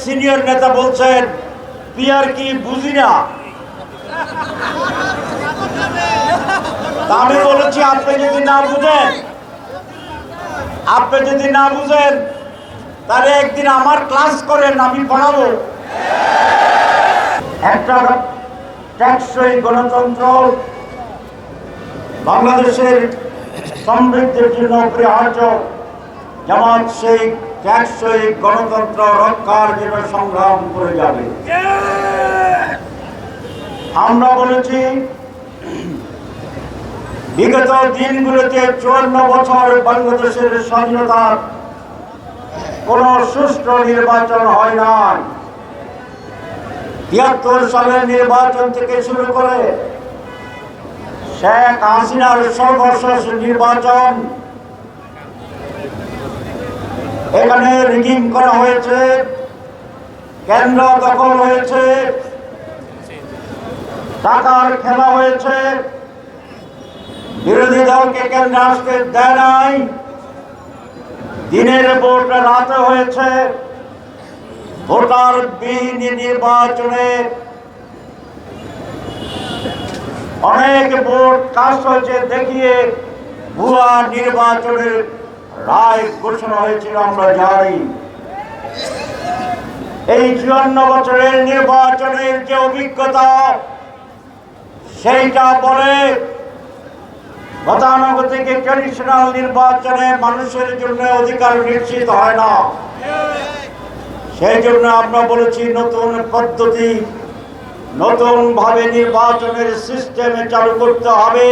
Senior নেতা বলছেন peer কি বুঝি না। আমি বলেছি আপনি যদি না বুঝেন তাহলে একদিন আমার ক্লাস করেন, আমি পড়াবো। একটা টেকসই গণতন্ত্র বাংলাদেশের সমৃদ্ধির জন্য অপরিহার্য। জামাত সেই টেকসই গণতন্ত্র রক্ষার জন্য সংগ্রাম করে যাবে। আমরা বলেছি বিগত দিনগুলোতে 54 বছর বাংলাদেশের স্বাধীনতার কোন সুষ্ঠু নির্বাচন হয় নাই। 73 সালের নির্বাচন থেকে শুরু করে শেখ হাসিনার সর্বশেষ নির্বাচন, এখানে রিগিং করা হয়েছে, কেন্দ্র দখল হয়েছে, টাকার খেলা হয়েছে, বিরোধী দলকে কেন্দ্রে আসতে দেয় নাই, দিনের ভোট রাতে হয়েছে, ভোটার বিহীন নির্বাচনে অনেক ভোট কাস্ট হয়েছে দেখিয়ে ভুয়া নির্বাচনের রায় ঘোষণা হয়েছিল আমরা জানি। এই 54 বছরের নির্বাচনের যে অভিজ্ঞতা সেইটা বলে গতানুগতিক ট্র্যাডিশনাল নির্বাচনে মানুষের জন্য অধিকার নিশ্চিত হয় না। সেই জন্য আমরা বলেছি নতুন পদ্ধতি, নতুন ভাবে নির্বাচনের সিস্টেমে চালু করতে হবে,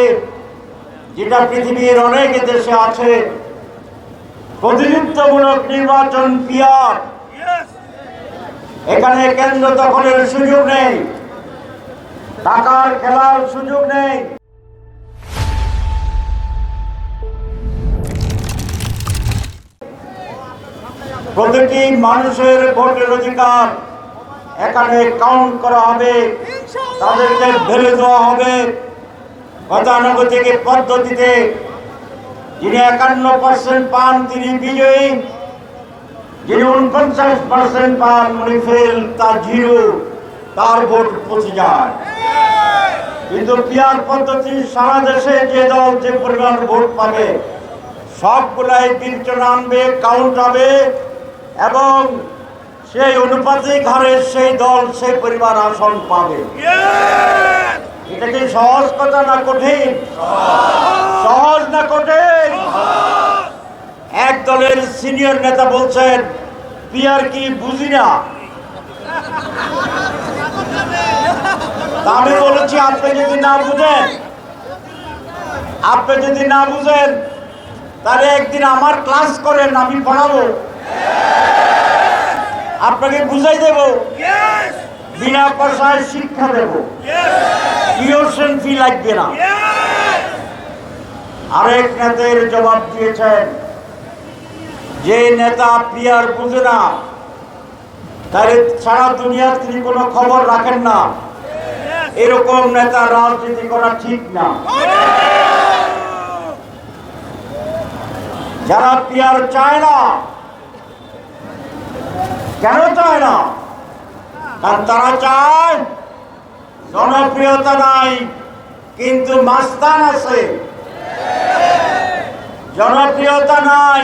যেটা পৃথিবীর অনেক দেশে আছে। প্রতিনিধিত্বমূলক নির্বাচন পিয়ার, এখানে কেন্দ্র দখলের সুযোগ নেই, টাকার খেলার সুযোগ নেই। প্রতিটি মানুষের ভোটের অধিকার এখানে কাউন্ট করা হবে, তাদেরকে ভেবে দেওয়া হবে গতানুগতিক পদ্ধতিতে। যিনি 51% পান তিনি বিজয়ী, যিনি 49% পান উনি ফেল, তার জিরো, তার ভোট পৌঁছে যায়। কিন্তু পিয়ার পদ্ধতি সারা দেশে যে দল যে পরিমাণ ভোট পাবে সবগুলাই বিবেচনা আনবে, কাউন্ট হবে এবং সেই অনুপাতিক হারে সেই দল সেই পরিবার আসন পাবে। এটা কি সহজ কথা না কঠিন? সহজ না কঠিন? এক দলের সিনিয়র নেতা বলছেন পিয়ার কি বুঝি না। আমি বলেছি আপনি যদি না বুঝেন তাহলে একদিন আমার ক্লাস করেন, আমি পড়াবো, আপনাকে বুঝাই দেব, বিনা পয়সায় শিক্ষা দেব, টিউশন ফি লাগবে না। আরেক নেতার জবাব দিয়েছেন যে নেতা পিয়ার বুঝে না তাহলে সারা দুনিয়ার তিনি কোনো খবর রাখেন না, এরকম নেতা রাজনীতি করা ঠিক না। যারা পিয়ার চায় না, কেন চায় না? কারণ তারা চায় জনপ্রিয়তা নাই কিন্তু মাস্তান আছে, জনপ্রিয়তা নাই,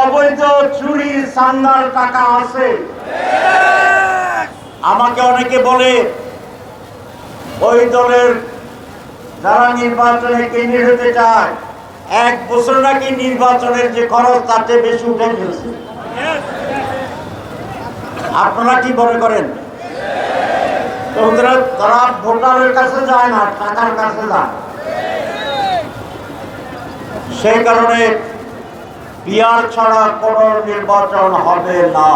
অবৈধ চুরি চান্দার টাকা আছে। আমাকে অনেকে বলে ওই দলের যারা নির্বাচনে কেন্দ্রীয় হতে চায় 1 বছর নাকি নির্বাচনের যে খরচ তার চেয়ে বেশি উঠে ফেলছে। আপনারা কি মনে করেন? তারা ভোটারের কাছে যায় না, টাকার কাছে যায়। সেই কারণে পিয়ার ছাড়া কোনো নির্বাচন হবে না।